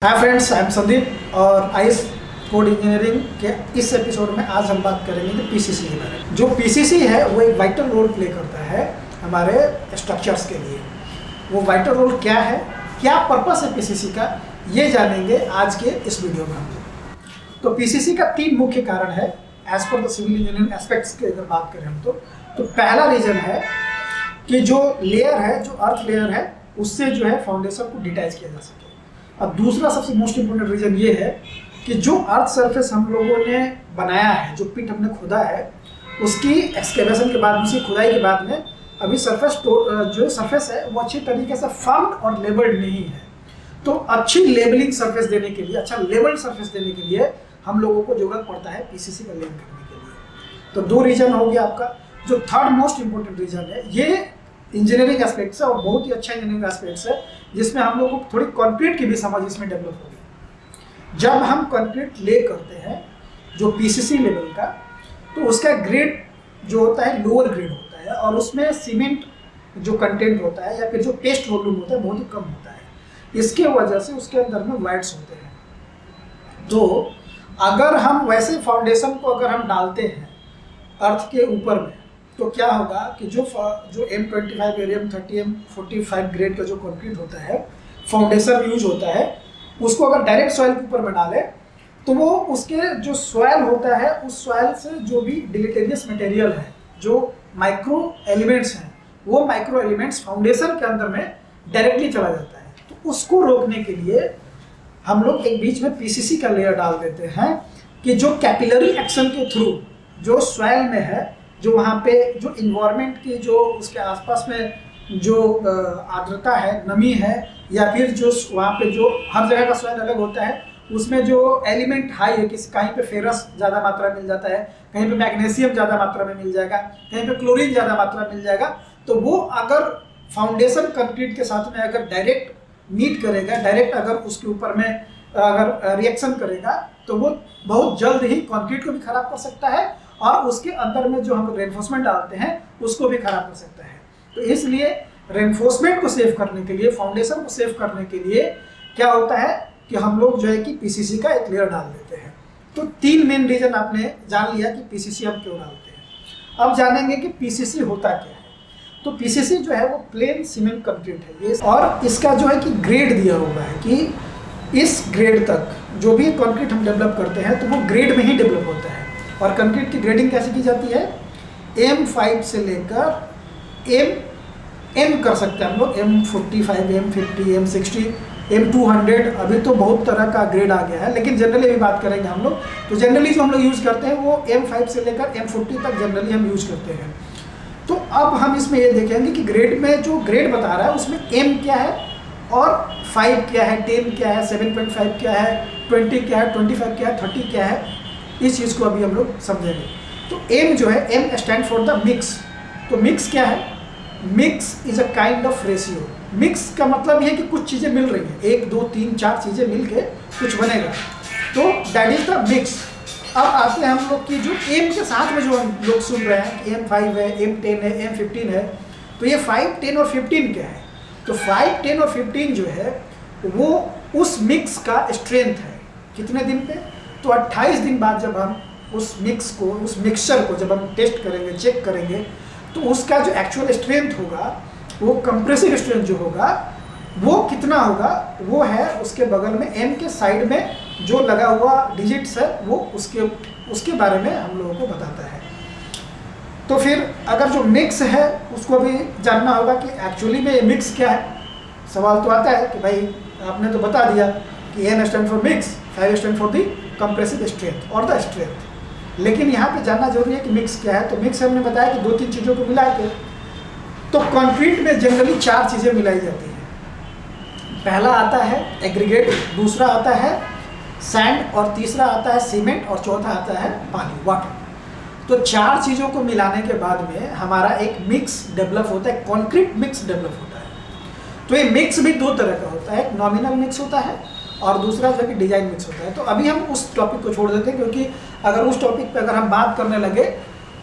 Hi friends, I am Sandeep और IS code engineering के इस एपिसोड में आज हम बात करेंगे कि पीसीसी के बारे में। जो पीसीसी है वो एक वाइटल रोल प्ले करता है हमारे स्ट्रक्चर्स के लिए। वो वाइटल रोल क्या है, क्या पर्पस है पीसीसी का, ये जानेंगे आज के इस वीडियो में हम लोग। तो पीसीसी का 3 मुख्य कारण है as per the civil engineering aspects की अगर बात करें हम तो पहला रीजन है कि जो लेयर है, जो अर्थ लेयर है, उससे जो है फाउंडेशन को डिटैच किया जा सके। और दूसरा सबसे मोस्ट इम्पोर्टेंट रीजन ये है कि जो अर्थ सरफेस हम लोगों ने बनाया है, जो पिट हमने खुदा है, उसकी एक्सकेवेशन के बाद, उसकी खुदाई के बाद में अभी सरफेस जो सरफेस है वो अच्छी तरीके से फर्म्ड और लेबल्ड नहीं है। तो अच्छी लेबलिंग सरफेस देने के लिए, अच्छा लेबल्ड सरफेस देने के लिए हम लोगों को जरूरत पड़ता है पीसीसी का लेयर करने के लिए। तो 2 रीजन हो गया आपका। जो थर्ड मोस्ट इम्पोर्टेंट रीजन है, ये इंजीनियरिंग एस्पेक्ट्स है और बहुत ही अच्छा इंजीनियरिंग एस्पेक्ट्स है, जिसमें हम लोगों को थोड़ी कंक्रीट की भी समझ इसमें डेवलप होगी। जब हम कंक्रीट ले करते हैं जो पीसीसी लेवल का, तो उसका ग्रेड जो होता है लोअर ग्रेड होता है और उसमें सीमेंट जो कंटेंट होता है या फिर जो पेस्ट वॉल्यूम होता है बहुत ही कम होता है। इसके वजह से उसके अंदर में वाइड्स होते हैं। तो अगर हम वैसे फाउंडेशन को अगर हम डालते हैं अर्थ के ऊपर में, तो क्या होगा कि जो M25 M30 M45 ग्रेड का जो कंक्रीट होता है, फाउंडेशन यूज होता है, उसको अगर डायरेक्ट सॉइल के ऊपर में डाले तो वो उसके जो सॉइल होता है, उस सॉइल से जो भी डिलीटेरियस मटेरियल है, जो माइक्रो एलिमेंट्स हैं, वो माइक्रो एलिमेंट्स फाउंडेशन के अंदर में डायरेक्टली चला जाता है। तो उसको रोकने के लिए हम लोग एक बीच में पीसीसी का लेयर डाल देते हैं कि जो कैपिलरी एक्शन के थ्रू जो सॉइल में है, जो वहाँ पे जो इन्वायरमेंट की जो उसके आसपास में जो आर्द्रता है, नमी है, या फिर जो वहाँ पे जो हर जगह का सॉइल अलग होता है, उसमें जो एलिमेंट हाई है, किसी कहीं पे फेरस ज़्यादा मात्रा मिल जाता है, कहीं पे मैग्नीशियम ज़्यादा मात्रा में मिल जाएगा, कहीं पे क्लोरीन ज़्यादा मात्रा में मिल जाएगा। तो वो अगर फाउंडेशन कंक्रीट के साथ में अगर डायरेक्ट मीट करेगा, डायरेक्ट अगर उसके ऊपर में अगर रिएक्शन करेगा, तो वो बहुत जल्द ही कंक्रीट को भी खराब कर सकता है और उसके अंदर में जो हम रेनफोर्समेंट डालते हैं उसको भी खराब कर सकता है। तो इसलिए रेनफोर्समेंट को सेव करने के लिए, फाउंडेशन को सेव करने के लिए क्या होता है कि हम लोग जो है कि पीसीसी का एक लेयर डाल देते हैं। तो 3 मेन रीजन आपने जान लिया कि पीसीसी हम क्यों डालते हैं। अब जानेंगे कि पीसीसी होता क्या है। तो पीसीसी जो है वो प्लेन सीमेंट कंक्रीट है ये, और इसका जो है कि ग्रेड दिया हुआ है कि इस ग्रेड तक जो भी कंक्रीट हम डेवलप करते हैं तो वो ग्रेड में ही डेवलप होता है। और कंक्रीट की ग्रेडिंग कैसे की जाती है, M5 से लेकर M कर सकते हैं हम लोग, M45 M50 M60 M200, अभी तो बहुत तरह का ग्रेड आ गया है, लेकिन जनरली अभी बात करेंगे हम लोग। तो जनरली जो हम लोग यूज़ करते हैं वो M5 से लेकर M40 तक जनरली हम यूज़ करते हैं। तो अब हम इसमें ये देखेंगे कि ग्रेड में जो ग्रेड बता रहा है उसमें M क्या है और 5 क्या है, 10 क्या है, 7.5 क्या है, 20 क्या है, 25 क्या है, 30 क्या है, इस चीज़ को अभी हम लोग समझेंगे। तो M जो है, M stand for the mix. तो मिक्स क्या है, mix is a kind of ratio. Mix का मतलब ये है कि कुछ चीज़ें मिल रही हैं, 1 2 3 4 चीज़ें मिल के कुछ बनेगा, तो दैट इज द मिक्स। अब आते हैं हम लोग की जो M के साथ में जो हम लोग सुन रहे हैं कि M5 है, M10 है, M15 है, तो ये 5 10 और 15 क्या है। तो 5 10 और 15 जो है वो उस मिक्स का स्ट्रेंथ है। कितने दिन पे, तो 28 दिन बाद जब हम उस मिक्स को, उस मिक्सचर को जब हम टेस्ट करेंगे, चेक करेंगे, तो उसका जो एक्चुअल स्ट्रेंथ होगा, वो कंप्रेसिव स्ट्रेंथ जो होगा वो कितना होगा, वो है उसके बगल में M के साइड में जो लगा हुआ डिजिट्स है, वो उसके बारे में हम लोगों को बताता है। तो फिर अगर जो मिक्स है उसको भी जानना होगा कि एक्चुअली में ये मिक्स क्या है। सवाल तो आता है कि भाई आपने तो बता दिया कि M stand for mix, 5 stand for the compressive strength और द स्ट्रेंथ, लेकिन यहाँ पे जानना जरूरी है कि मिक्स क्या है। तो मिक्स हमने बताया कि 2-3 चीज़ों को मिला के, तो कंक्रीट में जनरली 4 चीज़ें मिलाई जाती हैं। पहला आता है एग्रीगेट, दूसरा आता है सैंड, और तीसरा आता है सीमेंट, और चौथा आता है पानी, वाटर। तो 4 चीज़ों को मिलाने के बाद में हमारा एक मिक्स डेवलप होता है, कंक्रीट मिक्स डेवलप होता है। तो ये मिक्स भी 2 तरह का होता है, एक नॉमिनल मिक्स होता है और दूसरा जो कि डिजाइन मिक्स होता है। तो अभी हम उस टॉपिक को छोड़ देते हैं, क्योंकि अगर उस टॉपिक पे अगर हम बात करने लगे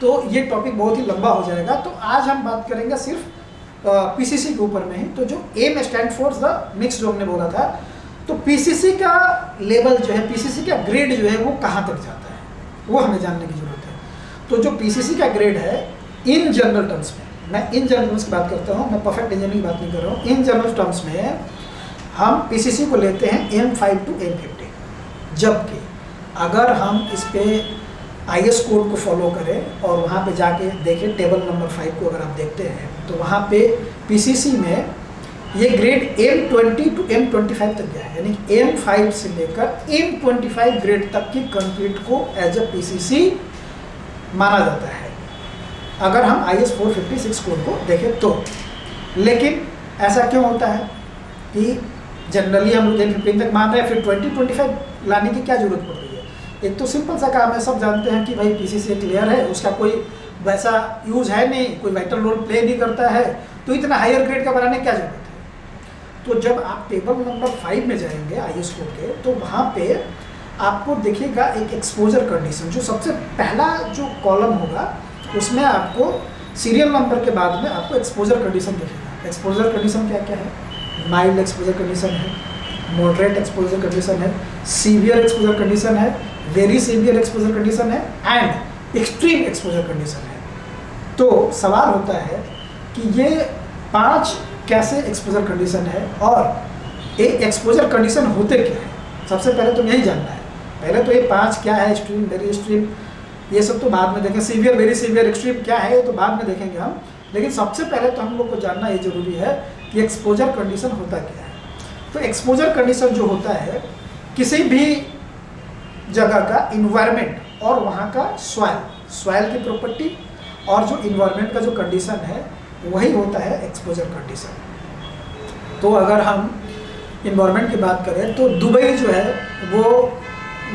तो ये टॉपिक बहुत ही लंबा हो जाएगा। तो आज हम बात करेंगे सिर्फ पीसीसी के ऊपर में ही। तो जो M stand for the mix जो हमने बोला था, तो पीसीसी का लेवल जो है, पीसीसी का ग्रेड जो है वो कहाँ तक जाता है, वो हमें जानने की ज़रूरत है। तो जो पीसीसी का ग्रेड है इन जनरल टर्म्स में, मैं इन जनरल टर्म्स की बात करता हूँ, मैं परफेक्ट इंजीनियरिंग की बात नहीं कर रहा हूँ, इन जनरल टर्म्स में हम पीसीसी को लेते हैं M5 to M50। जबकि अगर हम इस पे IS कोड को फॉलो करें और वहाँ पे जाके देखें टेबल नंबर 5 को अगर आप देखते हैं तो वहाँ पे पीसीसी में ये ग्रेड M20 to M25 तक गया है, यानी M5 से लेकर M25 ग्रेड तक की कंक्रीट को एज अ पीसीसी माना जाता है अगर हम IS 456 कोड को देखें तो। लेकिन ऐसा क्यों होता है कि जनरली हम लोग M15 तक मान रहे हैं, फिर 2025 लाने की क्या जरूरत पड़ रही है? एक तो सिंपल सा काम है, सब जानते हैं कि भाई पीसीसी एक लेयर है, उसका कोई वैसा यूज है नहीं, कोई वाइटल रोल प्ले नहीं करता है, तो इतना हायर ग्रेड का बनाने की क्या जरूरत है? तो जब आप टेबल नंबर 5 में जाएंगे IS कोड के, तो वहाँ पे आपको देखिएगा एक एक्सपोजर कंडीशन, जो सबसे पहला जो कॉलम होगा उसमें आपको सीरियल नंबर के बाद में आपको एक्सपोजर कंडीशन दिखेगा। एक्सपोजर कंडीशन क्या क्या है? माइल्ड एक्सपोजर कंडीशन है, मॉडरेट एक्सपोजर कंडीशन है, सीवियर एक्सपोजर कंडीशन है, वेरी सीवियर एक्सपोजर कंडीशन है एंड एक्सट्रीम एक्सपोजर कंडीशन है। तो सवाल होता है कि ये 5 कैसे एक्सपोजर कंडीशन है और एक एक्सपोजर कंडीशन होते क्या है? सबसे पहले तो यही जानना है। पहले तो ये 5 क्या है, एक्सट्रीम, वेरी एक्सट्रीम, ये सब तो बाद में देखें, सीवियर, वेरी सीवियर, एक्सट्रीम क्या है ये तो बाद में देखेंगे हम। लेकिन सबसे पहले तो हम लोग को जानना ये जरूरी है कि एक्सपोजर कंडीशन होता क्या है। तो एक्सपोजर कंडीशन जो होता है किसी भी जगह का इन्वायरमेंट और वहाँ का सॉइल की प्रॉपर्टी और जो इन्वायरमेंट का जो कंडीशन है वही होता है एक्सपोजर कंडीशन। तो अगर हम इन्वायरमेंट की बात करें तो दुबई जो है वो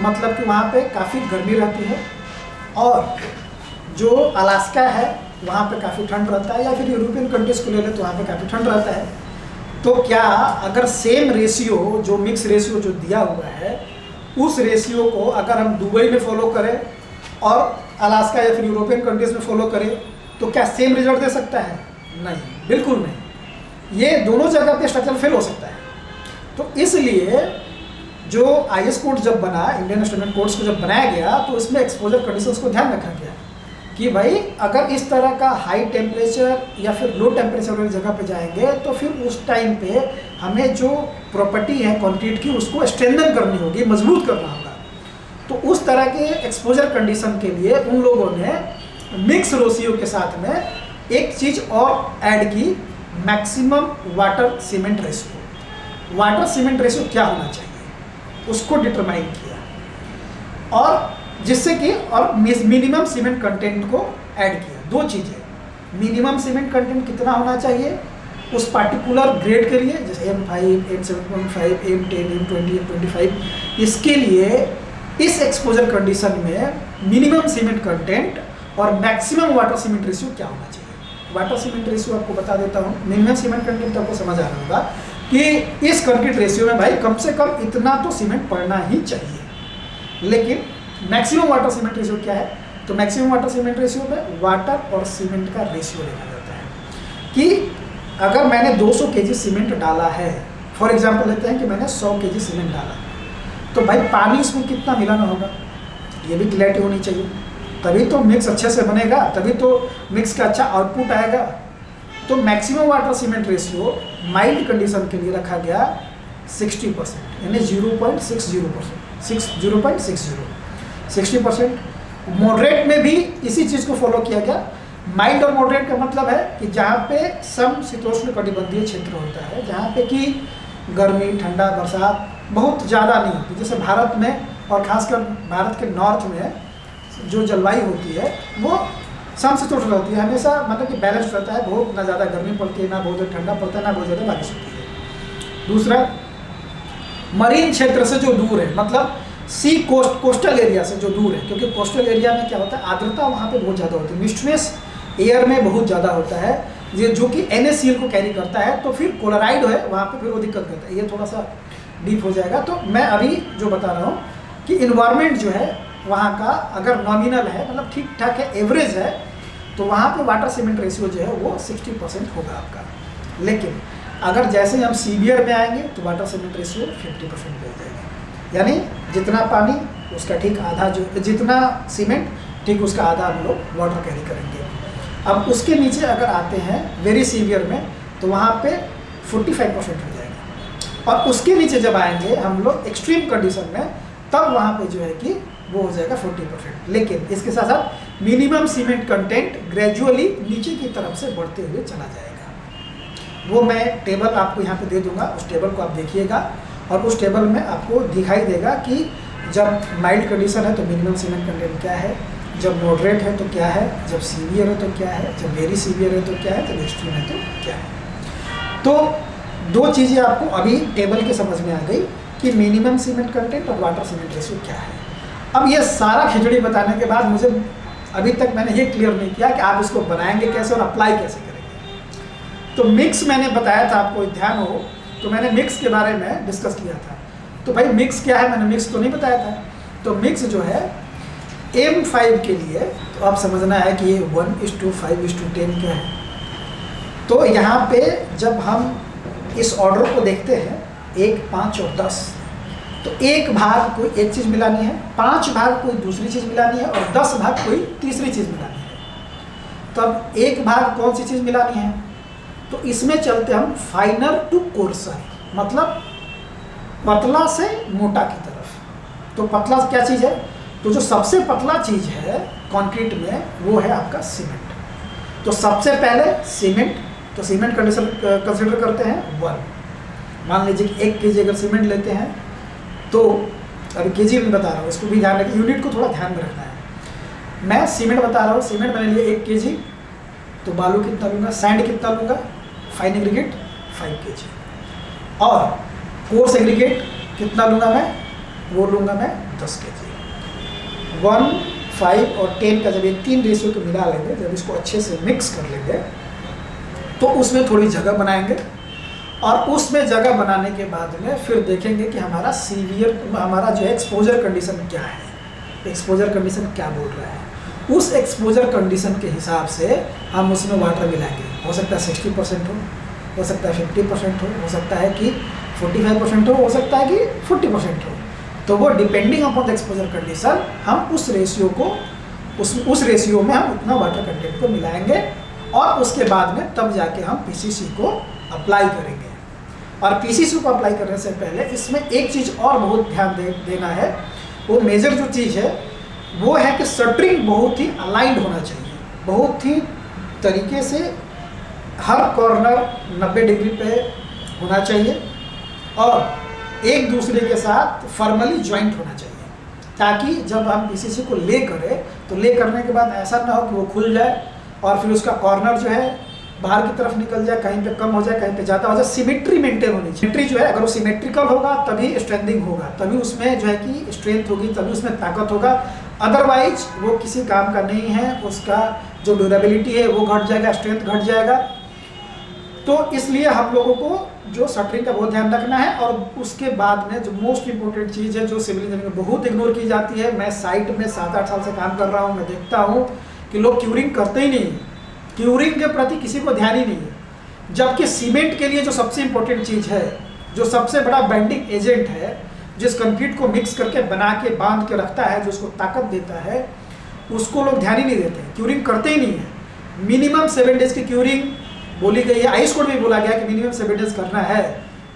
मतलब कि वहाँ पे काफ़ी गर्मी रहती है और जो अलास्का है वहाँ पे काफ़ी ठंड रहता है, या फिर यूरोपियन कंट्रीज़ को ले लें तो वहाँ पे काफ़ी ठंड रहता है। तो क्या अगर सेम रेशियो, जो मिक्स रेशियो जो दिया हुआ है, उस रेशियो को अगर हम दुबई में फॉलो करें और अलास्का या फिर यूरोपियन कंट्रीज़ में फॉलो करें तो क्या सेम रिजल्ट दे सकता है? नहीं, बिल्कुल नहीं। ये दोनों जगह पे स्ट्रक्चर फेल हो सकता है। तो इसलिए जो IS कोड जब बना, इंडियन स्टैंडर्ड कोड्स को जब बनाया गया, तो इसमें एक्सपोजर कंडीशंस को ध्यान रखा गया कि भाई अगर इस तरह का हाई टेम्परेचर या फिर लो टेम्परेचर वाली जगह पे जाएंगे तो फिर उस टाइम पे हमें जो प्रॉपर्टी है कंक्रीट की उसको स्ट्रेंथन करनी होगी, मजबूत करना होगा। तो उस तरह के एक्सपोजर कंडीशन के लिए उन लोगों ने मिक्स रेशियो के साथ में एक चीज़ और ऐड की, maximum water cement ratio. Water cement ratio क्या होना चाहिए उसको डिटरमाइन किया और जिससे कि और मिनिमम सीमेंट कंटेंट को ऐड किया। 2 चीज़ें, मिनिमम सीमेंट कंटेंट कितना होना चाहिए उस पार्टिकुलर ग्रेड के लिए, जैसे M5, M7.5, M10, M20, M25, इसके लिए इस एक्सपोजर कंडीशन में मिनिमम सीमेंट कंटेंट और मैक्सिमम वाटर सीमेंट रेशियो क्या होना चाहिए। वाटर सीमेंट रेशियो आपको बता देता हूँ। मिनिमम सीमेंट कंटेंट तो आपको समझ आ रहा होगा कि इस कंक्रीट रेशियो में भाई कम से कम इतना तो सीमेंट पड़ना ही चाहिए। लेकिन मैक्सिमम वाटर सीमेंट रेशियो क्या है? तो मैक्सिमम वाटर सीमेंट रेशियो में वाटर और सीमेंट का रेशियो देखा जाता है कि अगर मैंने 200 kg सीमेंट डाला है, फॉर एग्जांपल लेते हैं कि मैंने 100 kg सीमेंट डाला, तो भाई पानी इसमें कितना मिलाना होगा, ये भी क्लैरिटी होनी चाहिए, तभी तो मिक्स अच्छे से बनेगा, तभी तो मिक्स का अच्छा आउटपुट आएगा। तो maximum water cement ratio mild condition के लिए रखा गया 60%, यानी 60%। मॉडरेट में भी इसी चीज़ को फॉलो किया गया। माइल्ड और मॉडरेट का मतलब है कि जहाँ पे समशीतोष्ण कटिबंधीय क्षेत्र होता है, जहाँ पे कि गर्मी, ठंडा, बरसात बहुत ज़्यादा नहीं होती, जैसे भारत में और खासकर भारत के नॉर्थ में जो जलवायु होती है वो समशीतोष्ण रहती है, हमेशा मतलब कि बैलेंस रहता है, बहुत ना ज़्यादा गर्मी पड़ती है, ना बहुत ज़्यादा ठंडा पड़ता है, ना बहुत ज़्यादा बारिश होती है। दूसरा, मरीन क्षेत्र से जो दूर है, मतलब सी कोस्टल एरिया से जो दूर है, क्योंकि कोस्टल एरिया में क्या होता है, आर्द्रता वहाँ पे बहुत ज़्यादा होती है, मिस्टनेस एयर में बहुत ज़्यादा होता है, ये जो कि NaCl को कैरी करता है, तो फिर क्लोराइड है वहाँ पे फिर वो दिक्कत करता है। ये थोड़ा सा डीप हो जाएगा। तो मैं अभी जो बता रहा हूँ कि इन्वायरमेंट जो है वहाँ का अगर नॉमिनल है, मतलब ठीक ठाक है, एवरेज है, तो वहाँ पे वाटर सीमेंट रेशियो जो है वो 60% होगा आपका। लेकिन अगर जैसे ही हम सीवियर में आएंगे तो वाटर सीमेंट रेशियो 50% पे हो जाएगा, यानी जितना पानी उसका ठीक आधा, जो जितना सीमेंट ठीक उसका आधा हम लोग वाटर कैरी करेंगे। अब उसके नीचे अगर आते हैं वेरी सीवियर में तो वहाँ पे 45% हो जाएगा, और उसके नीचे जब आएंगे हम लोग एक्सट्रीम कंडीशन में तब वहाँ पे जो है कि वो हो जाएगा 40%। लेकिन इसके साथ साथ मिनिमम सीमेंट कंटेंट ग्रेजुअली नीचे की तरफ से बढ़ते हुए चला जाएगा। वो मैं टेबल आपको यहाँ पे दे दूंगा, उस टेबल को आप देखिएगा और उस टेबल में आपको दिखाई देगा कि जब माइल्ड कंडीशन है तो मिनिमम सीमेंट कंटेंट क्या है, जब मॉडरेट है तो क्या है, जब सीवियर है तो क्या है, जब वेरी सीवियर है तो क्या है, जब एक्सट्रीम है तो क्या है। तो दो चीज़ें आपको अभी टेबल के समझ में आ गई कि मिनिमम सीमेंट कंटेंट और वाटर सीमेंट रेशियो क्या है। अब ये सारा खिचड़ी बताने के बाद मुझे अभी तक मैंने ये क्लियर नहीं किया कि आप इसको बनाएंगे कैसे और अप्लाई कैसे करेंगे। तो मिक्स मैंने बताया था, आपको ध्यान हो तो मैंने मिक्स के बारे में डिस्कस किया था। तो भाई मिक्स क्या है, मैंने मिक्स तो नहीं बताया था। तो मिक्स जो है M5 के लिए तो आप समझना है कि ये 1:5:10 क्या है। तो यहाँ पे जब हम इस ऑर्डर को देखते हैं 1, 5 और 10, तो एक भाग कोई एक चीज़ मिलानी है, 5 भाग कोई दूसरी चीज़ मिलानी है और 10 भाग कोई तीसरी चीज़ मिलानी है। तब एक भाग कौन सी चीज़ मिलानी है, तो इसमें चलते हम फाइनर टू कोर्सर, मतलब पतला से मोटा की तरफ। तो पतला क्या चीज़ है, तो जो सबसे पतला चीज़ है कंक्रीट में वो है आपका सीमेंट। तो सबसे पहले सीमेंट, तो सीमेंट कंडीशन कंसिडर करते हैं 1। मान लीजिए कि 1 kg अगर सीमेंट लेते हैं तो अभी केजी में बता रहा हूँ, इसको भी ध्यान रखें, यूनिट को थोड़ा ध्यान में रखना है। मैं सीमेंट बता रहा हूँ, सीमेंट मैंने लिया 1 kg, तो बालू कितना लूँगा, सैंड कितना लूँगा, फाइन एग्रीगेट 5 kg, और कोर्स एग्रीगेट कितना लूँगा मैं, वो लूँगा मैं 10 kg। 1, 5 और 10 का जब ये 3 रेशियो को मिला लेंगे, जब इसको अच्छे से मिक्स कर लेंगे तो उसमें थोड़ी जगह बनाएंगे, और उसमें जगह बनाने के बाद में फिर देखेंगे कि हमारा सीवियर, हमारा जो है एक्सपोजर कंडीशन क्या है, एक्सपोजर कंडीशन क्या बोल रहा है। उस एक्सपोजर कंडीशन के हिसाब से हम उसमें वाटर मिलाएंगे। हो सकता है 60% हो सकता है 50% हो सकता है कि 45% हो सकता है कि 40% हो। तो वो depending upon the exposure condition हम उस रेशियो को उस रेशियो में हम उतना वाटर कंटेंट को मिलाएंगे, और उसके बाद में तब जाके हम पीसीसी को अप्लाई करेंगे। और पीसीसी को अप्लाई करने से पहले इसमें एक चीज़ और बहुत ध्यान देना है, वो मेजर जो चीज़ है वो है कि शटरिंग बहुत ही अलाइंड होना चाहिए, बहुत ही तरीके से हर कॉर्नर 90 डिग्री पे होना चाहिए, और एक दूसरे के साथ फॉर्मली ज्वाइंट होना चाहिए, ताकि जब हम पीसीसी को ले करें तो ले करने के बाद ऐसा ना हो कि वो खुल जाए और फिर उसका कॉर्नर जो है बाहर की तरफ निकल जाए, कहीं पे कम हो जाए, कहीं पे ज़्यादा हो जाए। सिमेट्री मेंटेन होनी चाहिए। सिमेट्री जो है अगर वो सिमेट्रिकल होगा तभी स्ट्रेंथिंग होगा, तभी उसमें जो है कि स्ट्रेंथ होगी, तभी उसमें ताकत होगा। अदरवाइज वो किसी काम का नहीं है, उसका जो ड्यूरेबिलिटी है वो घट जाएगा, स्ट्रेंथ घट जाएगा। तो इसलिए हम लोगों को जो शटरिंग का बहुत ध्यान रखना है। और उसके बाद में जो मोस्ट इंपॉर्टेंट चीज़ है जो सिविल इंजीनियरिंग में बहुत इग्नोर की जाती है, मैं साइट में 7-8 साल से काम कर रहा हूँ, मैं देखता हूँ कि लोग क्यूरिंग करते ही नहीं, क्यूरिंग के प्रति किसी को ध्यान ही नहीं है। जबकि सीमेंट के लिए जो सबसे इंपॉर्टेंट चीज़ है, जो सबसे बड़ा बाइंडिंग एजेंट है, जिस कंक्रीट को मिक्स करके बना के बांध के रखता है, जो उसको ताकत देता है, उसको लोग ध्यान ही नहीं देते, क्यूरिंग करते ही नहीं है। मिनिमम 7 डेज की क्यूरिंग बोली गई है, आइस कोड में बोला गया कि मिनिमम 7 डेज करना है,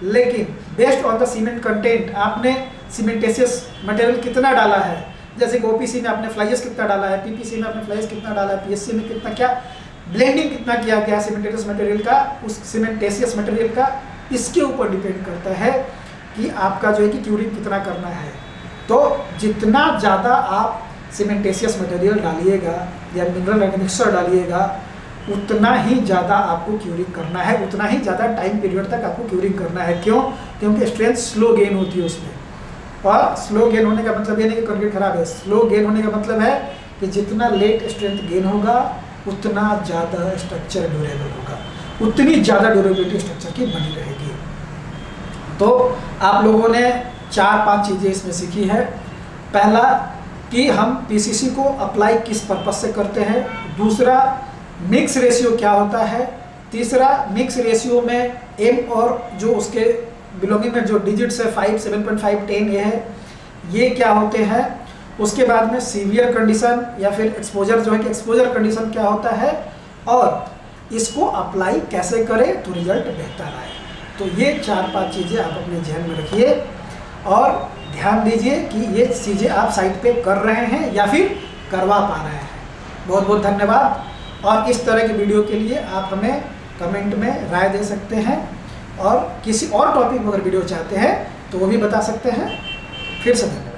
लेकिन based on the cement content आपने सीमेंटेशियस मटेरियल कितना डाला है, जैसे कि ओपीसी में आपने फ्लाइज कितना डाला है, पीपीसी में आपने फ्लाइज कितना डाला है, पीएससी में कितना, क्या ब्लेंडिंग कितना किया गया सीमेंटेशियस मटेरियल का, उस सीमेंटेशियस मटेरियल का, इसके ऊपर डिपेंड करता है कि आपका जो है कि क्यूरिंग कितना करना है। तो जितना ज़्यादा आप सीमेंटेशियस मटेरियल डालिएगा या मिनरल मिक्सचर डालिएगा, उतना ही ज़्यादा आपको क्यूरिंग करना है, उतना ही ज़्यादा टाइम पीरियड तक आपको क्यूरिंग करना है। क्यों? क्योंकि स्ट्रेंथ स्लो गेन होती है उसमें, और स्लो गेन होने का मतलब ये नहीं कि कंक्रीट खराब है। स्लो गेन होने का मतलब है कि जितना लेट स्ट्रेंथ गेन होगा उतना ज़्यादा स्ट्रक्चर ड्यूरेबल होगा, उतनी ज़्यादा ड्यूरेबिलिटी स्ट्रक्चर की बनी रहेगी। तो आप लोगों ने 4-5 चीज़ें इसमें सीखी है। पहला कि हम पीसीसी को अप्लाई किस पर्पस से करते हैं, दूसरा मिक्स रेशियो क्या होता है, तीसरा मिक्स रेशियो में एम और जो उसके बिलोंगिंग में जो डिजिट्स है 5, 7.5, 10 ये है, ये क्या होते हैं। उसके बाद में सीवियर कंडीशन या फिर एक्सपोजर जो है कि एक्सपोजर कंडीशन क्या होता है और इसको अप्लाई कैसे करें तो रिजल्ट बेहतर आए। तो ये 4-5 चीज़ें आप अपने ध्यान में रखिए और ध्यान दीजिए कि ये चीज़ें आप साइट पे कर रहे हैं या फिर करवा पा रहे हैं। बहुत बहुत धन्यवाद। और इस तरह की वीडियो के लिए आप हमें कमेंट में राय दे सकते हैं और किसी और टॉपिक में अगर वीडियो चाहते हैं तो वो भी बता सकते हैं। फिर से धन्यवाद।